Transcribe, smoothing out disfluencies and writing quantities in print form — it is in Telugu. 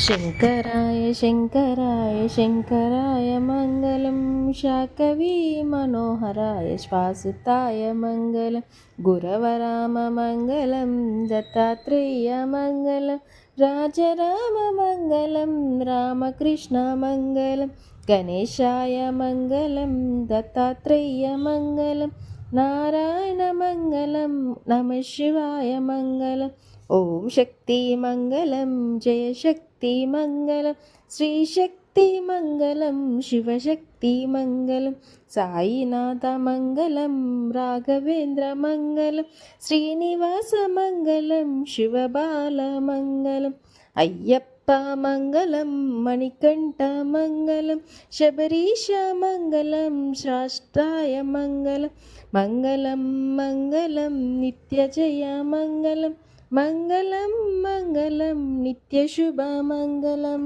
शङ्कराय शङ्कराय शङ्कराय मङ्गलं शाकवी मनोहराय श्वासुताय मङ्गलं गुरवराममङ्गलं दत्तात्रेयमङ्गलं राजराममङ्गलं रामकृष्णमङ्गलं गणेशाय मङ्गलं दत्तात्रेयमङ्गलं नारायणमङ्गलं नमः शिवाय मङ्गलम् ఓం శక్తి మంగళం జయ శక్తి మంగళం శ్రీ శక్తి మంగళం శివశక్తి మంగళం సాయినాథ మంగళం రాఘవేంద్ర మంగళం శ్రీనివాస మంగళం శివబాల మంగళం అయ్యప్ప మంగళం మణికంఠ మంగళం శబరీష మంగళం శాస్త్రాయ మంగళం మంగళం మంగళం నిత్యజయ మంగళం మంగళం మంగళం నిత్యశుభమంగళం.